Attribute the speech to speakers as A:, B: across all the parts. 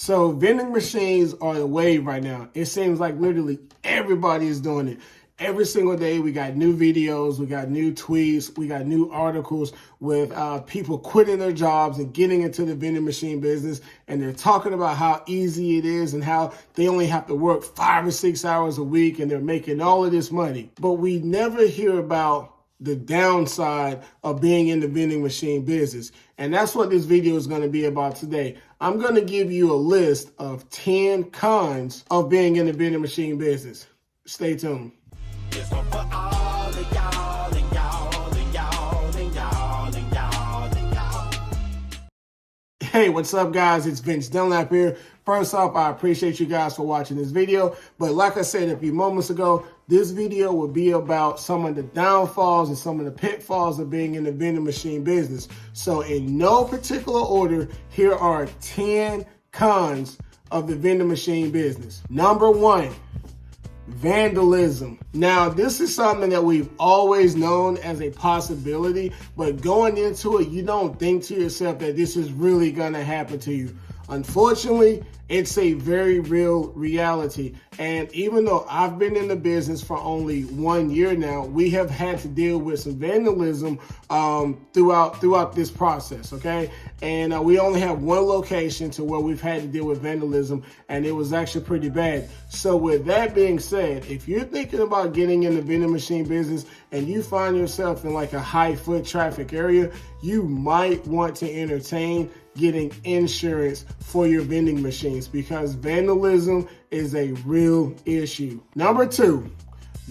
A: So vending machines are the wave right now. It seems like literally everybody is doing it. Every single day, we got new videos, we got new tweets, we got new articles with people quitting their jobs and getting into the vending machine business. And they're talking about how easy it is and how they only have to work 5 or 6 hours a week and they're making all of this money. But we never hear about the downside of being in the vending machine business. And that's what this video is going to be about today. I'm going to give you a list of 10 cons of being in the vending machine business. Stay tuned.
B: This one for all of y'all and y'all and y'all and y'all and y'all and y'all.
A: Hey, what's up, guys? It's Vince Dunlap here. First off, I appreciate you guys for watching this video. But like I said a few moments ago, this video will be about some of the downfalls and some of the pitfalls of being in the vending machine business. So in no particular order, here are 10 cons of the vending machine business. Number 1. Vandalism. Now, this is something that we've always known as a possibility, but going into it, you don't think to yourself that this is really going to happen to you. Unfortunately, it's a very real reality. And even though I've been in the business for only 1 year now, we have had to deal with some vandalism throughout this process, okay? And we only have one location to where we've had to deal with vandalism, and it was actually pretty bad. So with that being said, if you're thinking about getting in the vending machine business and you find yourself in like a high foot traffic area, you might want to entertain getting insurance for your vending machines because vandalism is a real issue. Number 2,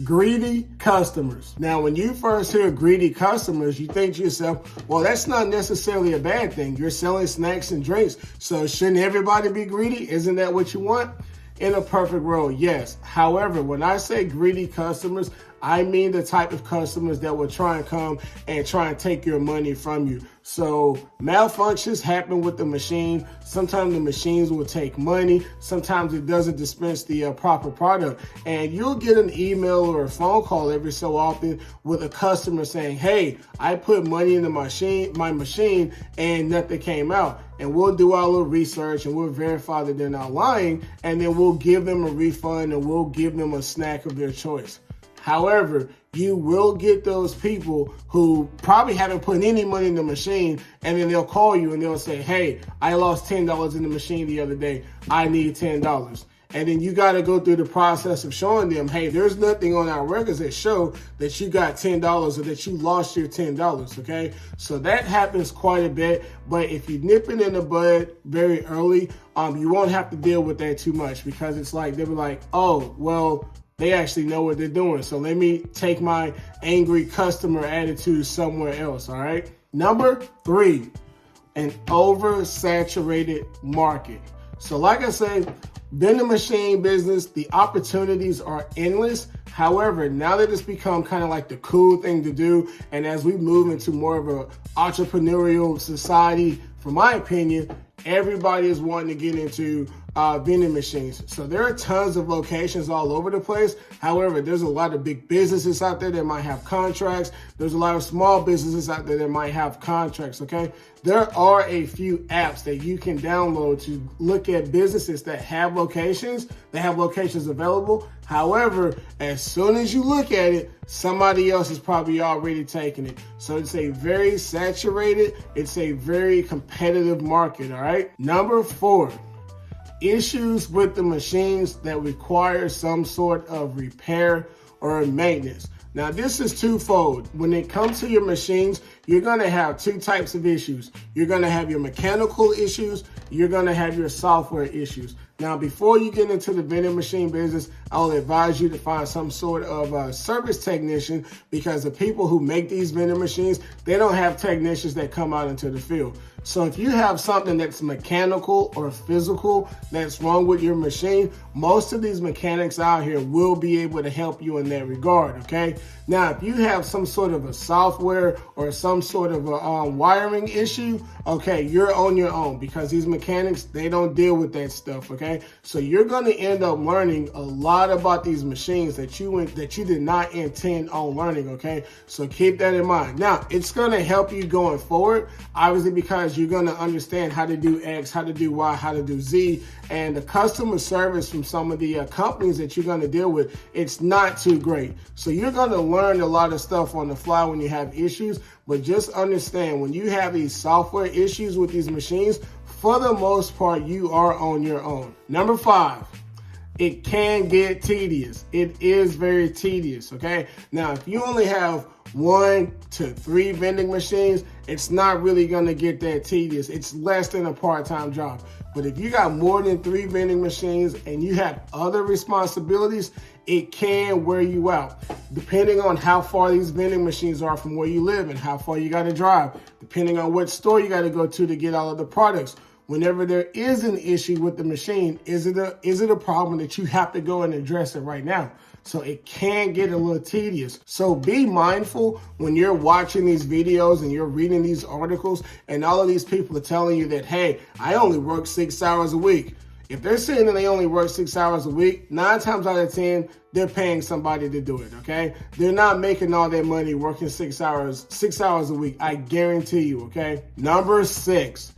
A: greedy customers. Now, when you first hear greedy customers, you think to yourself, well, that's not necessarily a bad thing. You're selling snacks and drinks, so shouldn't everybody be greedy? Isn't that what you want? In a perfect world, yes. However, when I say greedy customers, I mean the type of customers that will try and come and try and take your money from you. So malfunctions happen with the machine. Sometimes the machines will take money. Sometimes it doesn't dispense the proper product. And you'll get an email or a phone call every so often with a customer saying, hey, I put money in my machine and nothing came out. And we'll do our little research and we'll verify that they're not lying. And then we'll give them a refund and we'll give them a snack of their choice. However, you will get those people who probably haven't put any money in the machine, and then they'll call you and they'll say, hey, I lost $10 in the machine the other day. I need $10. And then you got to go through the process of showing them, hey, there's nothing on our records that show that you got $10 or that you lost your $10, okay? So that happens quite a bit, but if you nip it in the bud very early, you won't have to deal with that too much because it's like, they'll be like, oh, well, they actually know what they're doing. So let me take my angry customer attitude somewhere else, all right? Number 3, an oversaturated market. So like I said, vending machine business, the opportunities are endless. However, now that it's become kind of like the cool thing to do, and as we move into more of an entrepreneurial society, from my opinion, everybody is wanting to get into vending machines. So there are tons of locations all over the place. However, there's a lot of big businesses out there that might have contracts. There's a lot of small businesses out there that might have contracts, okay? There are a few apps that you can download to look at businesses that have locations available. However, as soon as you look at it, somebody else is probably already taking it. So it's a very saturated, it's a very competitive market, all right? Number 4, issues with the machines that require some sort of repair or maintenance. Now, this is twofold. When it comes to your machines, you're going to have 2 types of issues. You're going to have your mechanical issues. You're going to have your software issues. Now, before you get into the vending machine business, I'll advise you to find some sort of service technician because the people who make these vending machines, they don't have technicians that come out into the field. So if you have something that's mechanical or physical that's wrong with your machine, most of these mechanics out here will be able to help you in that regard, okay? Now, if you have some sort of a software or some sort of a wiring issue, okay, you're on your own because these mechanics, they don't deal with that stuff, okay? okay? So you're gonna end up learning a lot about these machines that you did not intend on learning, okay? So keep that in mind. Now, it's gonna help you going forward, obviously, because you're gonna understand how to do X, how to do Y, how to do Z, and the customer service from some of the companies that you're gonna deal with, it's not too great. So you're gonna learn a lot of stuff on the fly when you have issues, but just understand when you have these software issues with these machines, for the most part, you are on your own. Number 5, it can get tedious. It is very tedious, okay? Now, if you only have 1 to 3 vending machines, it's not really gonna get that tedious. It's less than a part-time job. But if you got more than 3 vending machines and you have other responsibilities, it can wear you out. Depending on how far these vending machines are from where you live and how far you gotta drive, depending on what store you gotta go to get all of the products. Whenever there is an issue with the machine, is it a problem that you have to go and address it right now? So it can get a little tedious. So be mindful when you're watching these videos and you're reading these articles and all of these people are telling you that, hey, I only work 6 hours a week. If they're saying that they only work 6 hours a week, 9 times out of 10, they're paying somebody to do it, okay? They're not making all their money working 6 hours a week. I guarantee you, okay? Number 6.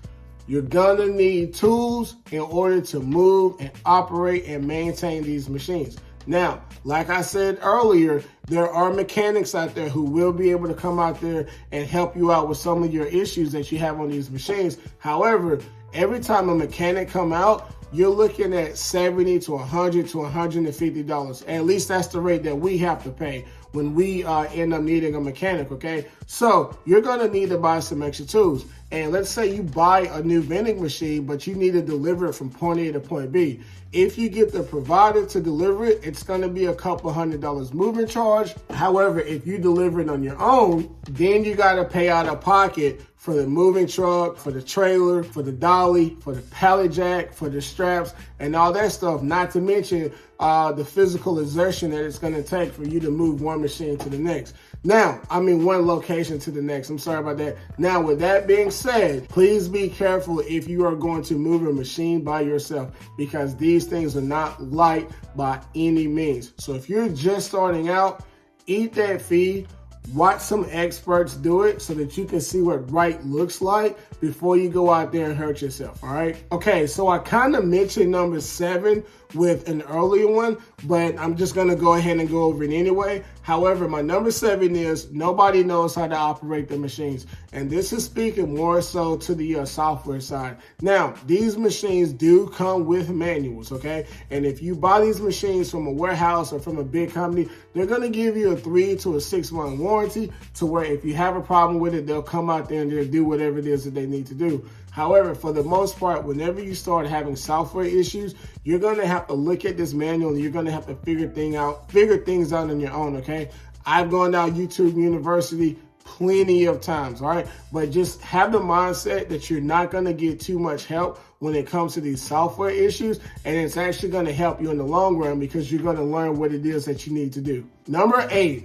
A: You're gonna need tools in order to move and operate and maintain these machines. Now, like I said earlier, there are mechanics out there who will be able to come out there and help you out with some of your issues that you have on these machines. However, every time a mechanic come out, you're looking at $70 to $100 to $150. At least that's the rate that we have to pay when we end up needing a mechanic, okay? So you're gonna need to buy some extra tools. And let's say you buy a new vending machine, but you need to deliver it from point A to point B. If you get the provider to deliver it, it's gonna be a couple $100 moving charge. However, if you deliver it on your own, then you gotta pay out of pocket for the moving truck, for the trailer, for the dolly, for the pallet jack, for the straps, and all that stuff, not to mention the physical exertion that it's gonna take for you to move one machine to the next. Now, one location to the next. I'm sorry about that. Now, with that being said, please be careful if you are going to move a machine by yourself, because these things are not light by any means. So if you're just starting out, eat that feed. Watch some experts do it so that you can see what right looks like before you go out there and hurt yourself, all right? Okay, so I kind of mentioned number 7 with an earlier one, but I'm just gonna go ahead and go over it anyway. However, my number 7 is nobody knows how to operate the machines. And this is speaking more so to the software side. Now, these machines do come with manuals, okay? And if you buy these machines from a warehouse or from a big company, they're gonna give you a 3 to a 6 month warranty to where if you have a problem with it, they'll come out there and they'll do whatever it is that they need to do. However, for the most part, whenever you start having software issues, you're gonna have to look at this manual and you're gonna have to figure things out on your own, okay? I've gone down YouTube University plenty of times, all right? But just have the mindset that you're not gonna get too much help when it comes to these software issues, and it's actually gonna help you in the long run because you're gonna learn what it is that you need to do. Number 8,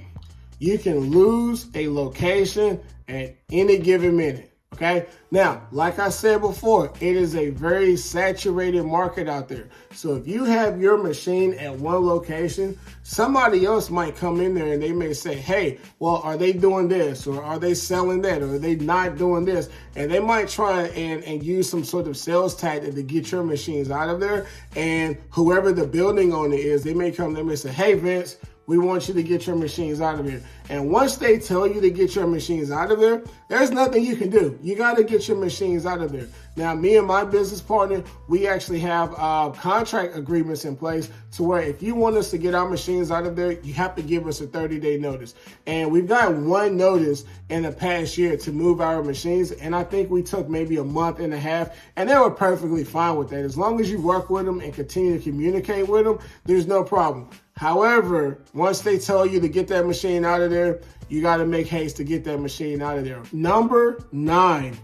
A: you can lose a location at any given minute. Okay. Now, like I said before, it is a very saturated market out there. So if you have your machine at one location, somebody else might come in there and they may say, hey, well, are they doing this? Or are they selling that? Or are they not doing this? And they might try and use some sort of sales tactic to get your machines out of there. And whoever the building owner is, they may come, they may say, hey, Vince, we want you to get your machines out of here. And once they tell you to get your machines out of there, there's nothing you can do. You got to get your machines out of there. Now, me and my business partner, we actually have contract agreements in place to where if you want us to get our machines out of there, you have to give us a 30-day notice. And we've got one notice in the past year to move our machines. And I think we took maybe a month and a half, and they were perfectly fine with that. As long as you work with them and continue to communicate with them, there's no problem. However, once they tell you to get that machine out of there, you got to make haste to get that machine out of there. Number 9,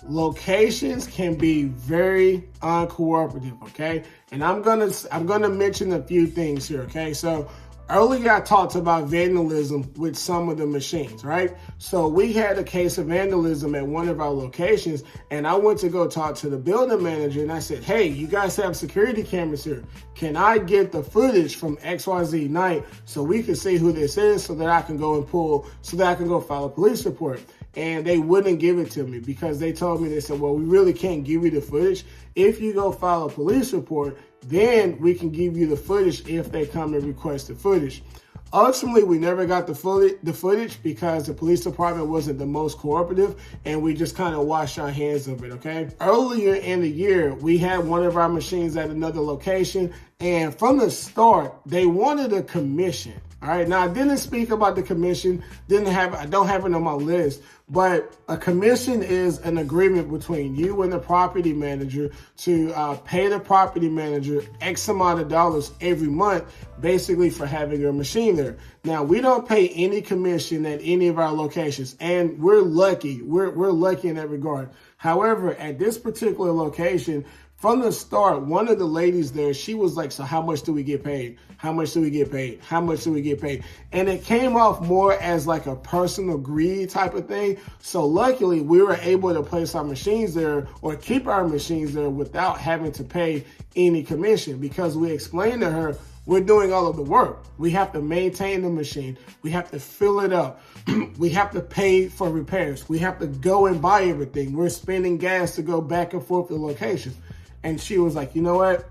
A: locations can be very uncooperative, okay? And I'm gonna mention a few things here, okay? So Earlier, I talked about vandalism with some of the machines, right? So we had a case of vandalism at one of our locations, and I went to go talk to the building manager, and I said, hey, you guys have security cameras here. Can I get the footage from XYZ night so we can see who this is so that I can go file a police report? And they wouldn't give it to me because they told me, they said, well, we really can't give you the footage. If you go file a police report, then we can give you the footage if they come and request the footage. Ultimately, we never got the footage because the police department wasn't the most cooperative, and we just kind of washed our hands of it, okay? Earlier in the year, we had one of our machines at another location, and from the start, they wanted a commission. All right, now I didn't speak about the commission, I don't have it on my list, but a commission is an agreement between you and the property manager to pay the property manager X amount of dollars every month, basically for having your machine there. Now, we don't pay any commission at any of our locations, and we're lucky. We're lucky in that regard. However, at this particular location, from the start, one of the ladies there, she was like, so how much do we get paid? How much do we get paid? How much do we get paid? And it came off more as like a personal greed type of thing. So luckily, we were able to place our machines there or keep our machines there without having to pay any commission because we explained to her, we're doing all of the work. We have to maintain the machine. We have to fill it up. We have to pay for repairs. We have to go and buy everything. We're spending gas to go back and forth to locations. And she was like, you know what?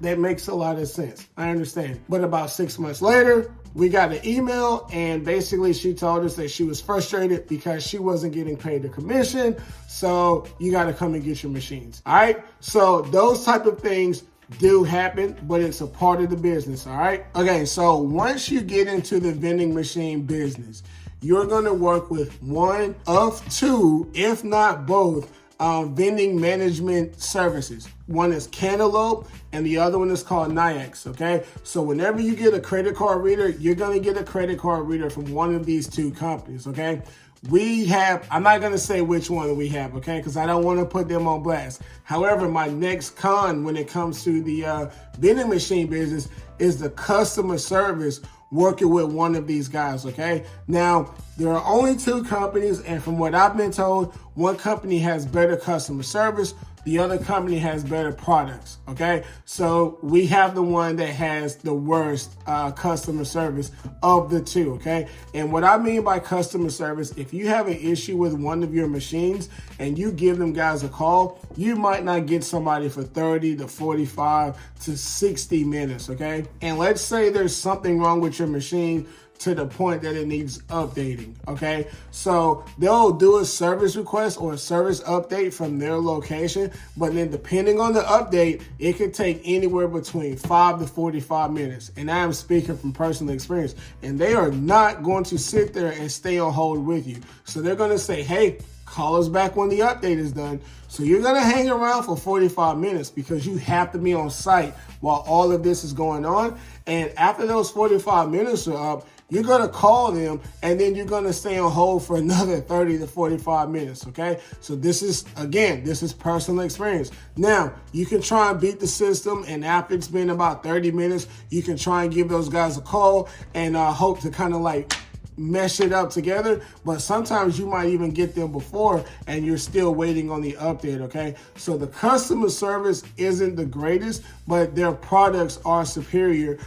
A: That makes a lot of sense. I understand. But about 6 months later, we got an email, and basically she told us that she was frustrated because she wasn't getting paid the commission. So you got to come and get your machines. All right. So those type of things do happen, but it's a part of the business. All right. Okay. So once you get into the vending machine business, you're going to work with one of two, if not both, vending management services. One is Cantaloupe and the other one is called NIAX, okay? So whenever you get a credit card reader, you're gonna get a credit card reader from one of these two companies, okay? We have, I'm not gonna say which one we have, okay? Because I don't wanna put them on blast. However, my next con when it comes to the vending machine business is the customer service working with one of these guys, okay? Now, there are only two companies, and from what I've been told, one company has better customer service, the other company has better products, okay? So we have the one that has the worst customer service of the two, okay? And what I mean by customer service, if you have an issue with one of your machines and you give them guys a call, you might not get somebody for 30 to 45 to 60 minutes, okay? And let's say there's something wrong with your machine to the point that it needs updating, okay? So they'll do a service request or a service update from their location, but then depending on the update, it could take anywhere between 5 to 45 minutes. And I am speaking from personal experience. And they are not going to sit there and stay on hold with you. So they're gonna say, hey, call us back when the update is done. So you're gonna hang around for 45 minutes because you have to be on site while all of this is going on. And after those 45 minutes are up, you're going to call them, and then you're going to stay on hold for another 30 to 45 minutes, okay? So this is personal experience. Now, you can try and beat the system, and after it's been about 30 minutes, you can try and give those guys a call and hope to kind of like mesh it up together, but sometimes you might even get them before and you're still waiting on the update, okay? So the customer service isn't the greatest, but their products are superior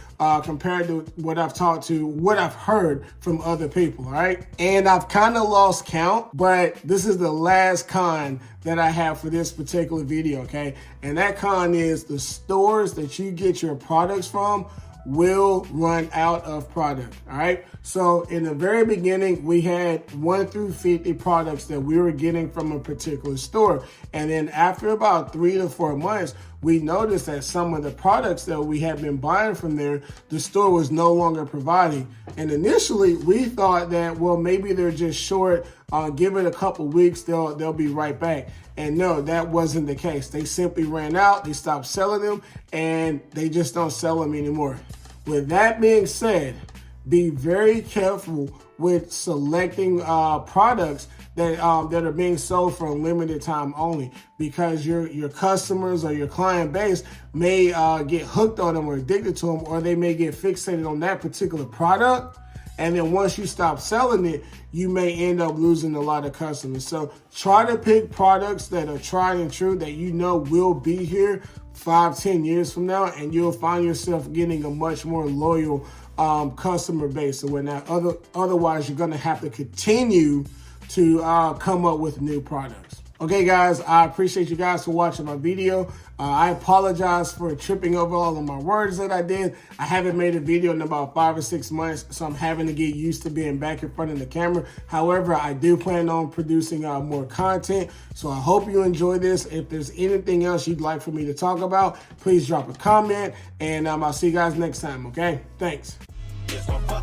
A: compared to what I've heard from other people, all right? And I've kind of lost count, but this is the last con that I have for this particular video, okay? And that con is the stores that you get your products from will run out of product, all right? So in the very beginning, we had 1 through 50 products that we were getting from a particular store. And then after about 3 to 4 months, we noticed that some of the products that we had been buying from there, the store was no longer providing. And initially, we thought that, well, maybe they're just short. Give it a couple weeks, they'll be right back. And no, that wasn't the case. They simply ran out, they stopped selling them, and they just don't sell them anymore. With that being said, be very careful with selecting products that are being sold for a limited time only, because your customers or your client base may get hooked on them or addicted to them, or they may get fixated on that particular product. And then once you stop selling it, you may end up losing a lot of customers. So try to pick products that are tried and true, that you know will be here 5-10 years from now, and you'll find yourself getting a much more loyal customer base. So when that otherwise, you're going to have to continue to come up with new products. Okay, guys, I appreciate you guys for watching my video. I apologize for tripping over all of my words that I did. I haven't made a video in about 5 or 6 months, so I'm having to get used to being back in front of the camera. However, I do plan on producing more content, so I hope you enjoy this. If there's anything else you'd like for me to talk about, please drop a comment, and I'll see you guys next time, okay? Thanks.
B: This one for